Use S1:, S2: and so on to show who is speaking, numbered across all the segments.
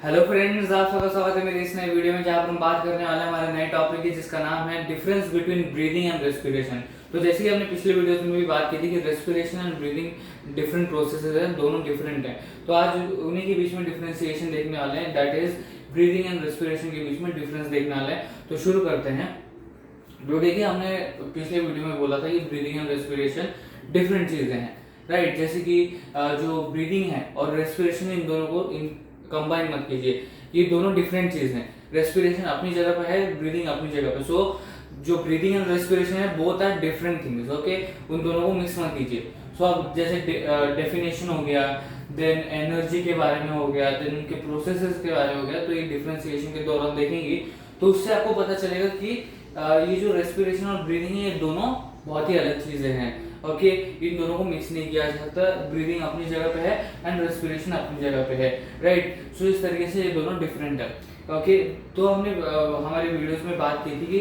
S1: Hello friends, आप सबका स्वागत है मेरे इस नए वीडियो में जहां पर हम बात करने वाले हैं हमारे नए टॉपिक की जिसका नाम है difference between breathing and respiration. तो जैसे कि हमने पिछले वीडियो में भी बात की थी कि respiration and breathing different processes हैं, दोनों डिफरेंट हैं। तो आज उन्हीं के बीच में डिफरेंशिएशन देखने वाले हैं, that is breathing and respiration के बीच में डिफरेंस देखने वाले हैं। तो शुरू करते हैं। जो देखिए, हमने पिछले वीडियो में बोला था कि ब्रीदिंग एंड रेस्पिरेशन डिफरेंट चीजें हैं, राइट। जैसे कि जो ब्रीदिंग है और रेस्पिरेशन, इन दोनों को कंबाइन मत कीजिए, ये दोनों डिफरेंट चीज हैं। रेस्पिरेशन अपनी जगह पर है, ब्रीदिंग अपनी जगह पर। सो जो ब्रीदिंग एंड रेस्पिरेशन है, both are different things, okay. उन दोनों को मिक्स मत कीजिए। सो अब जैसे डेफिनेशन हो गया, देन एनर्जी के बारे में हो गया, देन उनके प्रोसेसेस के बारे में हो गया, तो ये डिफरेंशिएशन के दौरान देखेंगे तो उससे आपको पता चलेगा कि ये जो रेस्पिरेशन और ब्रीदिंग है, ये दोनों बहुत ही अलग चीजें हैं, ओके। इन दोनों को मिक्स नहीं किया जा सकता। ब्रीदिंग अपनी जगह पे है एंड रेस्पिरेशन अपनी जगह पे है, राइट। सो इस तरीके से ये दोनों डिफरेंट है, ओके। तो हमने हमारे वीडियोस में बात की थी कि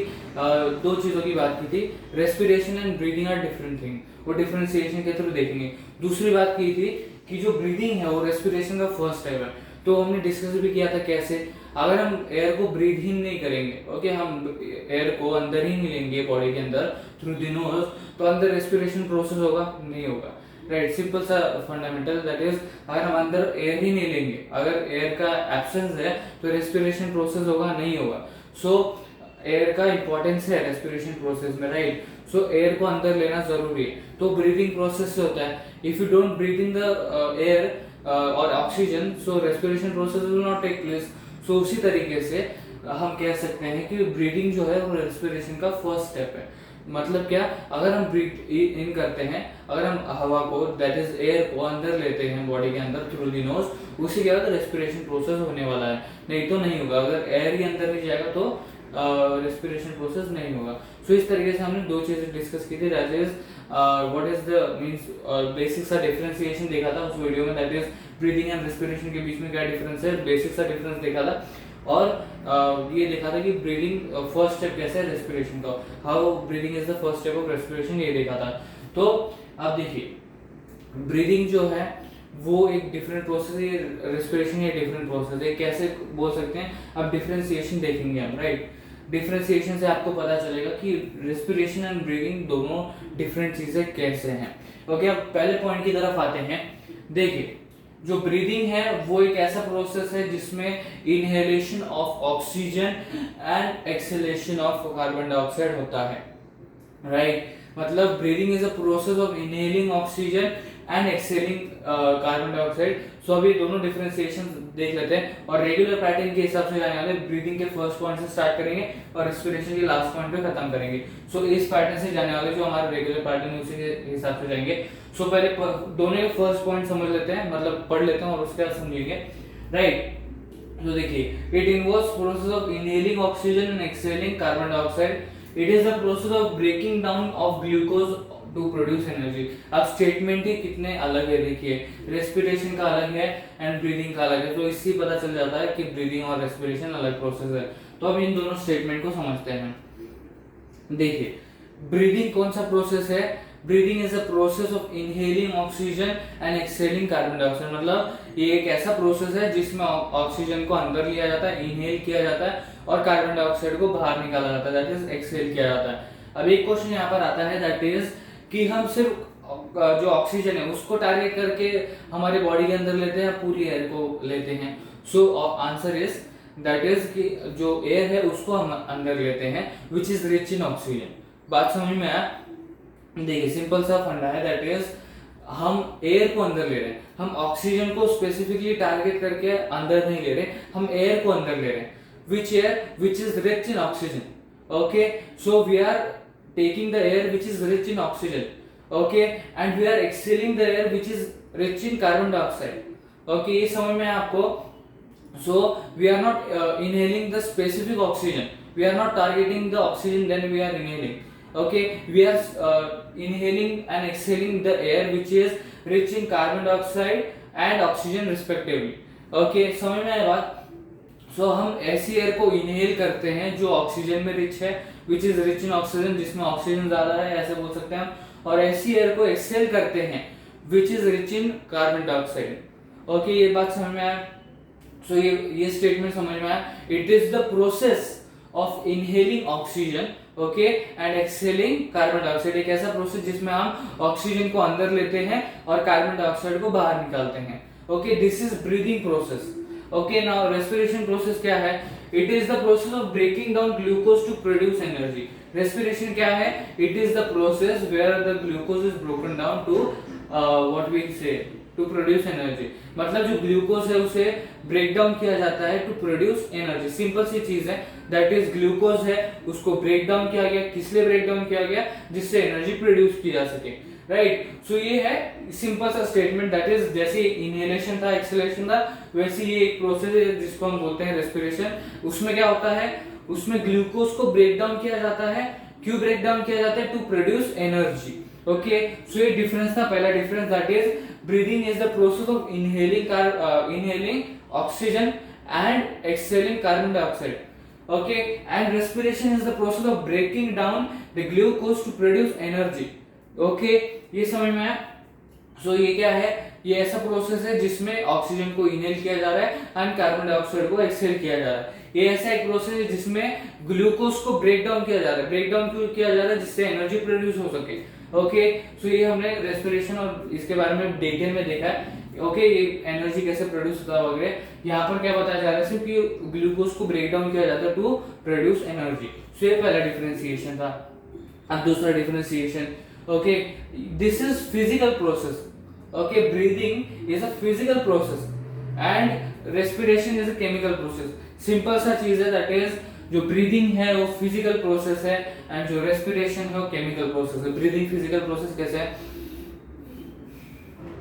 S1: दो चीजों की बात की थी, respiration and breathing are different thing, वो डिफरेंशिएशन के थ्रू देखेंगे। दूसरी बात की थी कि जो ब्रीदिंग है वो रेस्पिरेशन का फर्स्ट स्टेप है। तो हमने डिस्कस भी किया था कैसे, अगर हम एयर को ब्रीथ ही नहीं करेंगे, ओके, हम एयर को अंदर ही नहीं लेंगे बॉडी के अंदर थ्रू द नोज, तो अंदर रेस्पिरेशन प्रोसेस होगा नहीं होगा, राइट। सिंपल सा फंडामेंटल, दैट इज अगर हम अंदर एयर ही नहीं लेंगे, अगर एयर का एब्सेंस है तो रेस्पिरेशन प्रोसेस होगा नहीं होगा। सो एयर का इंपॉर्टेंस है रेस्पिरेशन प्रोसेस में, राइट। सो एयर को अंदर लेना जरूरी है। तो ब्रीदिंग प्रोसेस से होता है, if you don't breathe in the air और oxygen, so respiration process will not take place. So उसी तरीके से हम कह सकते हैं कि ब्रीदिंग जो है वो रेस्पिरेशन का फर्स्ट स्टेप है। मतलब क्या, अगर हम ब्रीथ इन करते हैं, अगर हम हवा को, दैट इज एयर को अंदर लेते हैं बॉडी के अंदर थ्रू द नोज, उसी के बाद रेस्पिरेशन प्रोसेस होने वाला है, नहीं तो नहीं होगा। अगर एयर ही अंदर नहीं जाएगा तो रेस्पिरेशन प्रोसेस नहीं होगा। सो इस तरीके से हमने दो चीजें डिस्कस की थी, that is what is the means basic सा डिफरेंशिएशन देखा था उस वीडियो में, that is breathing and respiration के बीच में क्या डिफरेंस है, बेसिक सा डिफरेंस देखा था। और ये देखा था कि ब्रीदिंग फर्स्ट स्टेप कैसे है रेस्पिरेशन का, how breathing is the first step of respiration, ये देखा था। तो अब देखिए, ब्रीदिंग जो है वो एक डिफरेंट प्रोसेस है, रेस्पिरेशन ये डिफरेंट प्रोसेस है। कैसे बोल सकते हैं, अब डिफरेंशिएशन देखेंगे हम, राइट। डिफरेंशिएशन से आपको पता चलेगा कि रेस्पिरेशन एंड ब्रीदिंग दोनों डिफरेंट चीजें कैसे हैं, ओके। अब पहले पॉइंट की तरफ आते हैं। देखिए, जो ब्रीदिंग है वो एक ऐसा प्रोसेस है जिसमें inhalation of oxygen and exhalation of carbon dioxide होता है, राइट। मतलब breathing is a process of inhaling oxygen and exhaling carbon dioxide. So अभी दोनों डिफरेंशिएशन देख लेते हैं और रेगुलर पैटर्न के हिसाब से जाने वाले, ब्रीदिंग के फर्स्ट पॉइंट से स्टार्ट करेंगे और रेस्पिरेशन के लास्ट पॉइंट पे खत्म करेंगे। सो इस पैटर्न से जाने वाले जो हमारे रेगुलर पैटर्न है उसी के हिसाब से जाएंगे। सो पहले दोनों के फर्स्ट पॉइंट समझ लेते हैं, मतलब पढ़ लेते हैं और उसके बाद समझेंगे, राइट। तो देखिए, it involves process of inhaling oxygen and exhaling carbon dioxide. It is the process of breaking down of glucose to produce energy. अब स्टेटमेंट ही कितने अलग है, देखिए, रेस्पिरेशन का अलग है एंड ब्रीदिंग का अलग है। तो इससे पता चल जाता है कि ब्रीदिंग और रेस्पिरेशन अलग प्रोसेस है। तो अब इन दोनों स्टेटमेंट को समझते हैं। देखिए, ब्रीदिंग कौन सा प्रोसेस है, breathing is a process of inhaling oxygen and exhaling carbon dioxide. मतलब ये एक ऐसा प्रोसेस है जिसमें ऑक्सीजन को अंदर लिया जाता है, इनहेल किया जाता है, और कार्बन डाइऑक्साइड को बाहर निकाला जाता है, दैट इज एक्सहेल किया जाता है। अब एक क्वेश्चन यहाँ पर आता है, दैट इज कि हम सिर्फ जो ऑक्सीजन है उसको टारगेट करके हमारे बॉडी के अंदर लेते हैं, पूरी एयर को लेते हैं। So answer is that is कि जो एयर है उसको हम अंदर लेते हैं, विच इज रिच इन ऑक्सीजन। बात समझ में आया? देखिए, सिंपल सा फंडा है, दैट इज हम एयर को अंदर ले रहे हैं, हम ऑक्सीजन को स्पेसिफिकली टारगेट करके अंदर नहीं ले रहे, हम एयर को अंदर ले रहे हैं, which air, which is rich in oxygen, okay. So we are taking the air which is rich in oxygen, okay, and we are exhaling the air which is rich in carbon dioxide, okay। ये समझ में आपको? So we are not inhaling the specific oxygen, we are not targeting the oxygen, then we are inhaling, okay। We are inhaling and exhaling the air which is rich in carbon dioxide and oxygen respectively, okay। समझ में आया बात? सो हम ऐसी air को inhale करते हैं जो ऑक्सीजन में रिच है, विच इज रिच इन ऑक्सीजन, जिसमें ऑक्सीजन ज्यादा है, ऐसे बोल सकते हैं हम। और ऐसी एयर को एक्सहेल करते हैं विच is rich in carbon dioxide, okay. ये बात समझ में आया? सो ये स्टेटमेंट समझ में आया। It is the process of inhaling oxygen okay and exhaling carbon dioxide. एक ऐसा प्रोसेस जिसमें हम ऑक्सीजन को अंदर लेते हैं और कार्बन डाइऑक्साइड को बाहर निकालते हैं। Okay, this is breathing process. Okay, now respiration process क्या है? It is the process of breaking down glucose to produce energy. Respiration क्या है? It is the process where the glucose is broken down to what we say to produce energy. मतलब जो glucose है उसे break down किया जाता है to produce energy. Simple सी चीज है, दैट इज ग्लूकोज है, उसको ब्रेक डाउन किया गया। किस लिए ब्रेक डाउन किया गया? जिससे एनर्जी प्रोड्यूस की जा सके, राइट। सो ये है सिंपल सा स्टेटमेंट, दैट इज जैसे इनहेलेशन था, एक्सहेलेशन था, वैसे ये एक प्रोसेस है जिसको हम बोलते हैं रेस्पिरेशन। उसमें क्या होता है? उसमें ग्लूकोज को ब्रेक डाउन किया जाता है। क्यों ब्रेक डाउन किया जाता है? To produce energy. Okay, so ये डिफरेंस था, पहला difference, that is breathing is the process of inhaling oxygen and exhaling carbon dioxide. Okay, and respiration is the process of breaking down the glucose to produce energy. Okay, ये समझ में आया? सो ये क्या है? ये ऐसा प्रोसेस है जिसमें ऑक्सीजन को इनहेल किया जा रहा है एंड कार्बन डाइऑक्साइड को एक्सहेल किया जा रहा है। ये ऐसा एक प्रोसेस है जिसमें ग्लूकोज को ब्रेक डाउन किया जा रहा है। ब्रेक डाउन क्यों किया जा रहा है? जिससे एनर्जी प्रोड्यूस हो सके। ओके, सो ये हमने रेस्पिरेशन और इसके बारे में डिटेल में देखा है। ओके, ये एनर्जी कैसे प्रोड्यूस होता है वगैरह। यहाँ पर क्या बताया जा रहा है? सिर्फ कि ग्लूकोज को ब्रेक डाउन किया जाता है टू प्रोड्यूस एनर्जी। सो ये पहला डिफरेंशिएशन था। अब दूसरा differentiation, okay, this is physical process. Okay, breathing is a physical process and respiration is a chemical process. Simple सा चीज है, दैट इज जो ब्रीदिंग है वो फिजिकल प्रोसेस है एंड जो रेस्पिरेशन है वो केमिकल प्रोसेस है। ब्रीदिंग फिजिकल प्रोसेस कैसे है?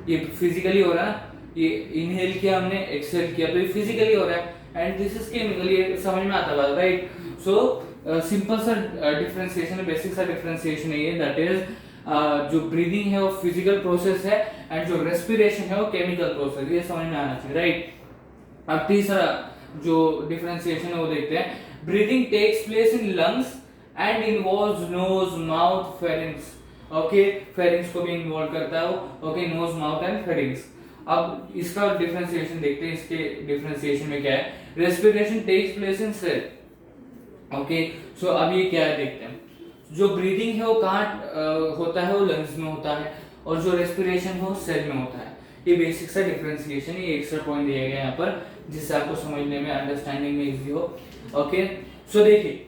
S1: ये फिजिकली हो रहा है, ये इनहेल किया हमने, एक्सहेल किया, तो ये फिजिकली हो रहा है एंड दिस इज केमिकल। ये समझ में आता है, राइट। सो सिंपल सा डिफरेंशिएशन है, बेसिक सा डिफरेंशिएशन है ये, दैट इज जो ब्रीदिंग है वो फिजिकल प्रोसेस है एंड जो रेस्पिरेशन है वो केमिकल प्रोसेस। ये समझ में आना चाहिए, राइट। अब तीसरा जो डिफरेंशिएशन है वो देखते हैं। Breathing takes place in lungs and involves nose, mouth, pharynx. Okay, pharynx को भी इन्वॉल्व करता है वो। Okay, nose, mouth and pharynx. अब इसका डिफरेंशिएशन देखते हैं। इसके डिफरेंशिएशन में क्या है? Respiration takes place in cell. Okay, so अब ये क्या है देखते हैं। जो ब्रीदिंग है वो कहाँ होता है? वो लंग्स में होता है, और जो रेस्पिरेशन है वो सेल में होता है। ये बेसिक सा डिफरेंशिएशन है, ये एक्स्ट्रा पॉइंट दिया गया है यहाँ पर जिससे आपको समझने में, अंडरस्टैंडिंग में इजी हो। ओके, सो देखिए,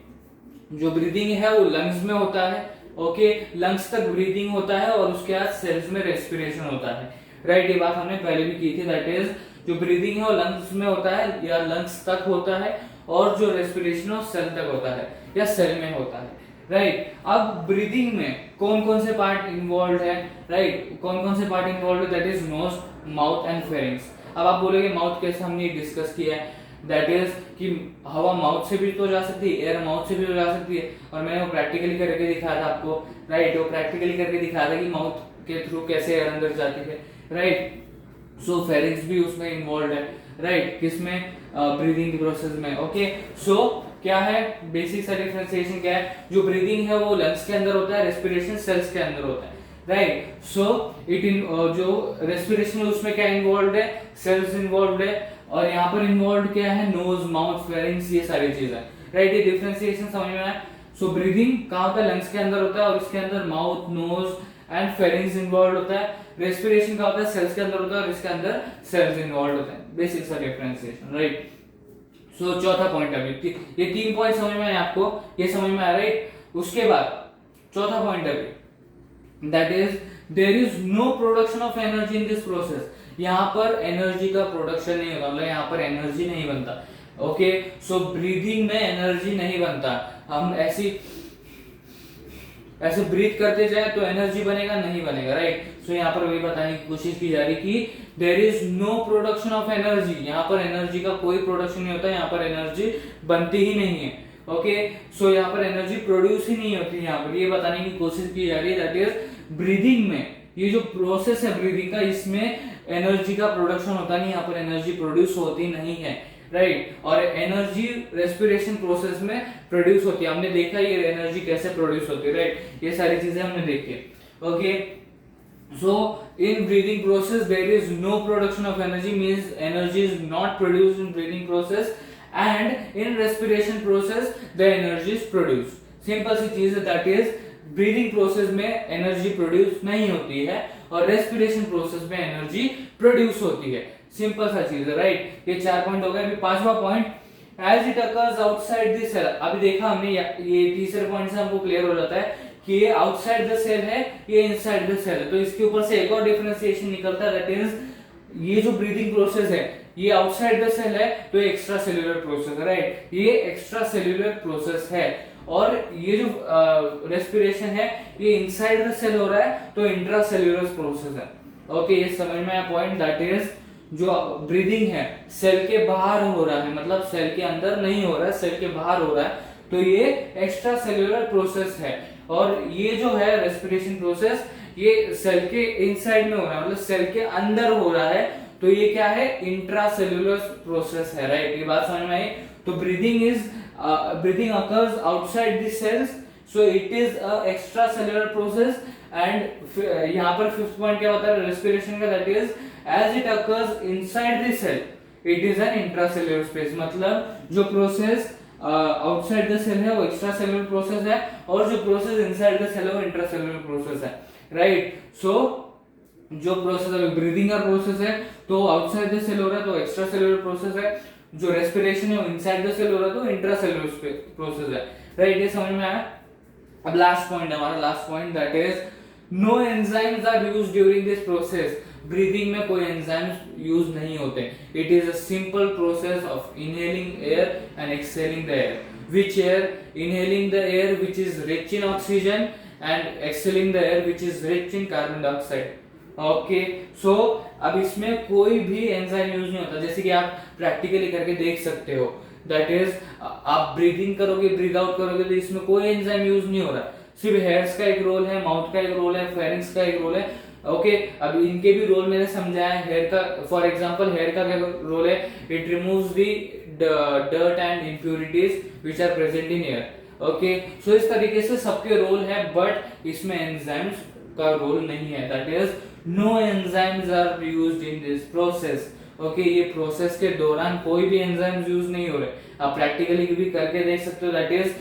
S1: जो ब्रीदिंग है वो लंग्स में होता है। ओके, लंग्स तक ब्रीदिंग होता है और उसके बाद सेल्स में रेस्पिरेशन होता है, राइट। ये बात हमने पहले भी की थी, दैट इज जो ब्रीदिंग है वो लंग्स में होता है या लंग्स तक होता है, और जो रेस्पिरेशन है वो सेल तक होता है या सेल में होता है, राइट। अब ब्रीदिंग में कौन कौन से पार्ट इन्वॉल्व है, राइट। कौन कौन से पार्ट इन्वॉल्व है? That is nose, mouth and pharynx. अब आप बोलोगे माउथ कैसे? हमने डिस्कस किया है, दैट इज कि हवा माउथ से भी तो जा सकती है, एयर माउथ से भी तो जा सकती है, और मैंने वो प्रैक्टिकली करके दिखाया था आपको, राइट। वो प्रैक्टिकली करके दिखाया था कि माउथ के थ्रू कैसे एयर अंदर जाती है, राइट। सो फेरिंग्स भी उसमें इन्वॉल्व है, राइट। किसमें? ब्रीदिंग के प्रोसेस में। ओके, सो क्या है बेसिक सा डिफरेंशिएशन क्या है? जो ब्रीदिंग है वो लंग्स के अंदर होता है, रेस्पिरेशन सेल्स के अंदर होता है, राइट। सो इट इन जो रेस्पिरेशन है उसमें क्या इन्वॉल्व है? सेल्स इन्वॉल्व है, और यहाँ पर इन्वॉल्व क्या है? नोज, माउथ, फेरिंग्स, ये सारी चीजें, राइट। ये डिफरेंशिएशन समझ में आया? सो ब्रीदिंग कहाँ होता है? लंग्स के अंदर होता है, और इसके अंदर mouth, nose and pharynx involve होता है। रेस्पिरेशन का होता है, सेल्स के अंदर होता है, और इसके अंदर सेल्स इन्वॉल्व होते हैं। बेसिक सा डिफरेंशिएशन, राइट। सो चौथा पॉइंट, अभी ये 3 पॉइंट समझ में आए आपको, ये समझ में आया, राइट। उसके बाद चौथा पॉइंट अभी, that is there is no production of energy in this process. यहाँ पर एनर्जी का प्रोडक्शन नहीं होता, मतलब यहाँ पर एनर्जी नहीं बनता। ओके, सो ब्रीदिंग में एनर्जी नहीं बनता। हम ऐसे ब्रीथ करते जाए तो एनर्जी बनेगा? नहीं बनेगा, राइट। सो यहाँ पर वही बताने की कोशिश की जा रही कि there is no production of energy. यहाँ पर एनर्जी का कोई प्रोडक्शन नहीं होता, यहाँ पर एनर्जी बनती ही नहीं है। ओके, सो यहाँ पर एनर्जी प्रोड्यूस ही नहीं होती। यहाँ पर ये बताने की कोशिश की जा रही है, दैट इज ब्रीदिंग में ये जो प्रोसेस है ब्रीदिंग का, इसमें एनर्जी का प्रोडक्शन होता नहीं, यहाँ पर एनर्जी प्रोड्यूस होती नहीं है, राइट। और एनर्जी रेस्पिरेशन प्रोसेस में प्रोड्यूस होती है। हमने देखा ये एनर्जी कैसे प्रोड्यूस होती है, राइट। ये सारी चीजें हमने देखी। Okay, So in breathing process there is no production of energy, means energy is not produced in breathing process, and in respiration process the energy is produced. Simple सी चीज है, दैट इज ब्रीदिंग प्रोसेस में energy produce नहीं होती है और respiration process में energy produce होती है। सिंपल सा चीज है, राइट। ये 4 पॉइंट हो गए। अभी 5वां point, as it occurs outside the cell. अभी देखा हमने ये तीसरे पॉइंट से हमको क्लियर हो जाता है कि ये आउटसाइड द सेल है, ये इनसाइड द सेल है। तो इसके ऊपर से एक और डिफरेंशिएशन निकलता है, दैट इज ये जो ब्रीदिंग प्रोसेस है ये आउटसाइड द सेल है तो एक्स्ट्रा सेल्यूलर प्रोसेस है, राइट। ये एक्स्ट्रा सेल्यूलर प्रोसेस है। और ये जो रेस्पिरेशन है ये इनसाइड द सेल हो रहा है तो इंट्रा सेल्यूलर प्रोसेस है। ओके, ये समझ में आया पॉइंट, दैट इज जो ब्रीदिंग है सेल के बाहर हो रहा है, मतलब सेल के अंदर नहीं हो रहा है, सेल के बाहर हो रहा है, तो ये एक्स्ट्रा सेल्यूलर प्रोसेस है। और ये जो है रेस्पिरेशन प्रोसेस ये सेल के इनसाइड में हो रहा है, मतलब सेल के अंदर हो रहा है, तो ये क्या है, इंट्रा सेल्यूलर प्रोसेस है, राइट। ये बात समझ में आई। तो breathing occurs outside the cells, so it is a extracellular process। and यहाँ पर 5th पॉइंट क्या बता रहा है रेस्पिरेशन का, that is as it occurs inside the cell it is an intracellular space। मतलब जो प्रोसेस आउटसाइड द सेल है वो एक्स्ट्रा सेल्यूलर प्रोसेस है और जो प्रोसेस इनसाइड द सेल है वो इंट्रासेल्यूलर प्रोसेस है, राइट। सो जो प्रोसेस अभी ब्रीदिंग का प्रोसेस है तो आउटसाइड द सेल हो रहा है तो एक्स्ट्रा सेल्यूलर प्रोसेस है, जो रेस्पिरेशन है वो इनसाइड द सेल हो रहा है तो इंट्रासेल्यूलर प्रोसेस है, राइट। ये समझ में आया। अब लास्ट पॉइंट है हमारा, last point, that is no enzymes are used during this process. Breathing में कोई एंजाइम्स यूज नहीं होते। It is a simple process of inhaling air and exhaling the air. Which air? Inhaling the air which is rich in oxygen and exhaling the air which is rich in carbon dioxide. Okay, so अब इसमें कोई भी enzyme use नहीं होता, जैसे कि आप practically करके देख सकते हो। दैट इज आप ब्रीदिंग करोगे, ब्रीद आउट करोगे तो इसमें कोई एंजाइम यूज नहीं हो रहा, सिर्फ हेयर्स का एक रोल है, माउथ का एक रोल है, फेरिंक्स का एक रोल है। ओके, अब इनके भी रोल मैंने समझाया है। हेयर का फॉर एग्जांपल हेयर का क्या रोल है, it removes the dirt and impurities which are present in air. Okay, so इस तरीके से सबके रोल है, बट इसमें एंजाइम्स का रोल नहीं है। That is no enzymes are used in this process. Okay, ये प्रोसेस के दौरान कोई भी एंजाइम्स यूज नहीं हो रहे। आप प्रैक्टिकली भी करके देख सकते हो, दैट इज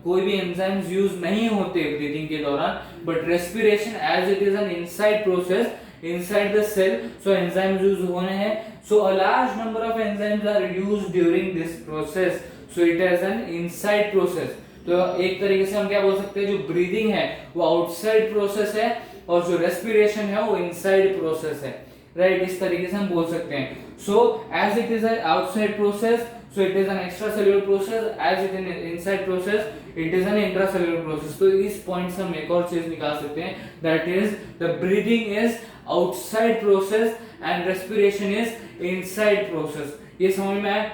S1: कोई भी एंजाइम्स यूज नहीं होते ब्रीदिंग के दौरान, but respiration as it is an inside process inside the cell, so enzymes use होने हैं, so a large number of enzymes are used during this process, so it is an inside process। तो एक तरीके से हम क्या बोल सकते हैं, जो ब्रीदिंग है वो आउटसाइड प्रोसेस है और जो रेस्पिरेशन है वो इनसाइड प्रोसेस है, राइट। इस तरीके से हम बोल सकते हैं। So as it is an outside process, so it is an extracellular process, as it is an inside process it is an intracellular process। तो इस पॉइंट से हम एक और चीज निकाल सकते हैं, that is the breathing is outside process and respiration is inside process। ये समझ में आया।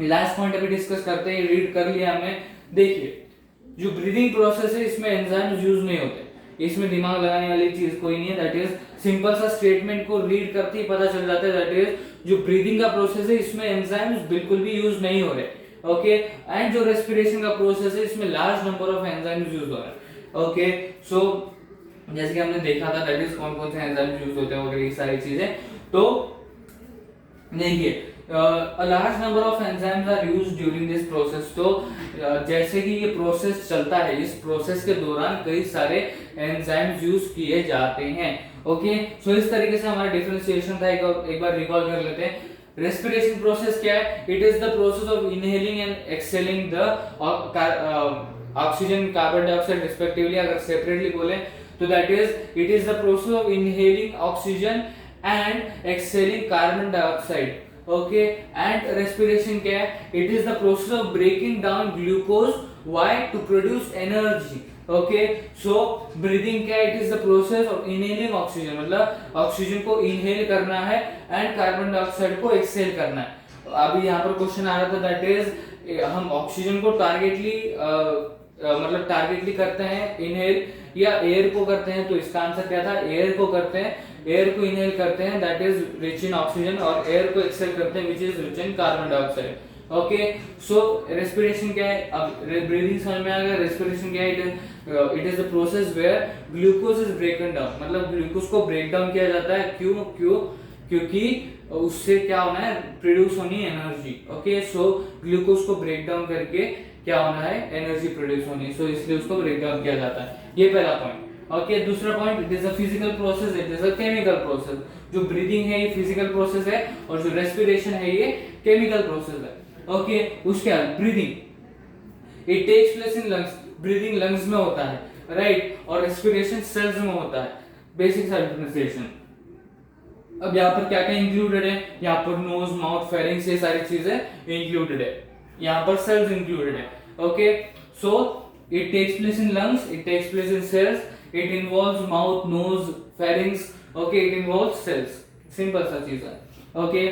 S1: लास्ट पॉइंट अभी डिस्कस करते हैं, रीड कर लिया हमने। देखिए, जो ब्रीदिंग प्रोसेस है इसमें एंजाइम्स यूज नहीं होते, इसमें दिमाग लगाने वाली चीज कोई नहीं है। दैट इज सिंपल सा स्टेटमेंट को रीड करते ही पता चल जाता है, दैट इज जो ब्रीदिंग का प्रोसेस है इसमें एंजाइम्स बिल्कुल भी यूज नहीं हो रहे। ओके, एंड जो रेस्पिरेशन का प्रोसेस है इसमें large number of enzymes use हो रहे हैं। ओके, सो जैसे कि हमने देखा था, दैट इज कौन कौन से एंजाइम्स यूज होते हैं वगैरह ये सारी चीजें। तो देखिए, a large number of enzymes are used during this process। तो जैसे कि ये प्रोसेस चलता है, इस प्रोसेस के दौरान कई सारे एंजाइम्स यूज किए जाते हैं। ओके, सो इस तरीके से हमारा डिफरेंशिएशन था, एक बार रिकॉल कर लेते हैं। रेस्पिरेशन प्रोसेस क्या है? It is the process of inhaling and exhaling the oxygen, carbon dioxide respectively. अगर सेपरेटली बोले तो that is it is the process of inhaling oxygen and exhaling carbon dioxide. Okay, and respiration क्या है? It is the process of breaking down glucose, why? To produce energy. Okay, so breathing क्या है? It is the process of inhaling oxygen, मतलब oxygen को inhale करना है and carbon dioxide को exhale करना है। अभी यहाँ पर क्वेश्चन आ रहा था, दैट इज हम ऑक्सीजन को टारगेटली करते हैं इनहेल या एयर को करते हैं, तो इसका आंसर क्या था? एयर को करते हैं, एयर को इनहेल करते हैं, that is rich in oxygen, और एयर को एक्सहेल करते हैं विच is rich in carbon dioxide. Okay, so respiration क्या है, अब ब्रीदिंग समझ में आ गया। रेस्पिरेशन क्या है, it is the process where glucose is broken down, मतलब ग्लूकोज को ब्रेक डाउन किया जाता है। क्योंकि उससे क्या होना है, प्रोड्यूस होनी है एनर्जी। ओके, सो ग्लूकोज को ब्रेक डाउन करके क्या होना है, एनर्जी प्रोड्यूस होनी है, सो इसलिए उसको ब्रेक डाउन किया जाता है। ये पहला पॉइंट। ओके, दूसरा point, it is a physical process, it is a chemical process. जो ब्रीदिंग है ये फिजिकल प्रोसेस है और जो रेस्पिरेशन है ये केमिकल प्रोसेस है। ओके, उसके बाद breathing it takes place in lungs, breathing lungs में होता है, राइट, और रेस्पिरेशन सेल्स में होता है। बेसिक सा डिफरेंशिएशन। अब यहाँ पर क्या क्या इंक्लूडेड है, यहाँ पर नोज, माउथ, फेरिंग्स, ये सारी चीजें इंक्लूडेड है, यहाँ पर सेल्स इंक्लूडेड है। Okay, so it takes place in lungs, it takes place in cells, it involves mouth, nose, pharynx. Okay, it involves cells, simple सा चीज है। Okay,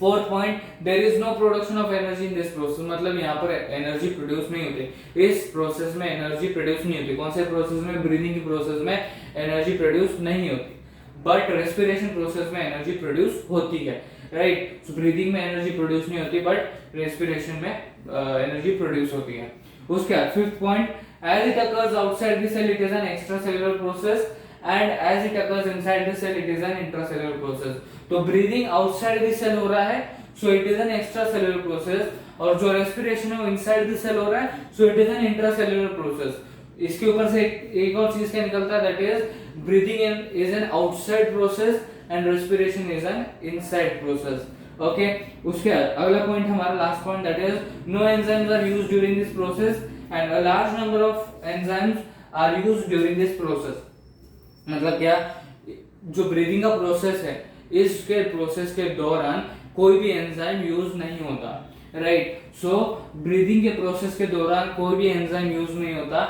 S1: fourth point, there is no production of energy in this process, मतलब यहाँ पर energy produce नहीं होती, इस process में एनर्जी प्रोड्यूस नहीं होती। कौन से प्रोसेस में, ब्रीदिंग की प्रोसेस में एनर्जी प्रोड्यूस नहीं होती, बट रेस्पिरेशन प्रोसेस में एनर्जी प्रोड्यूस होती है, राइट। सो ब्रीदिंग में एनर्जी प्रोड्यूस नहीं होती, बट रेस्पिरेशन में एनर्जी प्रोड्यूस होती है। उसके बाद fifth point, as it occurs outside the cell it is an extra cellular process and as it occurs inside the cell it is an intracellular process. तो breathing outside the cell हो रहा है, so it is an extra cellular process, और जो respiration है वो inside the cell हो रहा है, so it is an intracellular process. इसके ऊपर से एक और चीज क्या निकलता है, that is breathing is an outside process and respiration is an inside process. Okay, उसके बाद अगला पॉइंट हमारा last point, that is no enzymes are used during this process and a large number of enzymes are used during this process. मतलब क्या, जो breathing का process है, इसके प्रोसेस के दौरान कोई भी एंजाइम यूज नहीं होता, राइट। सो ब्रीदिंग के प्रोसेस के दौरान कोई भी एंजाइम यूज नहीं होता,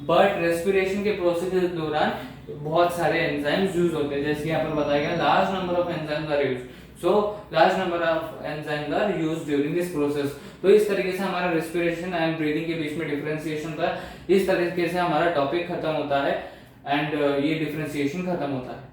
S1: बट रेस्पिरेशन के प्रोसेस के दौरान बहुत सारे एंजाइम्स यूज होते हैं, जैसे यहाँ पर बताया गया large number of enzymes are used, so large number of enzymes are used during this process. तो इस तरीके से हमारा रेस्पिरेशन एंड ब्रीदिंग के बीच में डिफरेंशिएशन था, इस तरीके से हमारा टॉपिक खत्म होता है एंड ये डिफरेंशिएशन खत्म होता है।